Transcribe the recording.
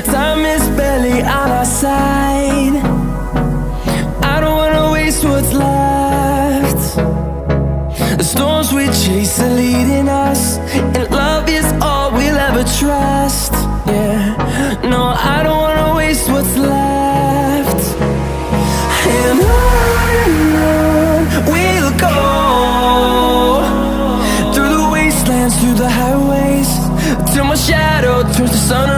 Time is barely on our side. I don't wanna waste what's left. The storms we chase are leading us, and love is all we'll ever trust. Yeah, no, I don't wanna waste what's left. And on we'll go, through the wastelands, through the highways, till my shadow turns to sun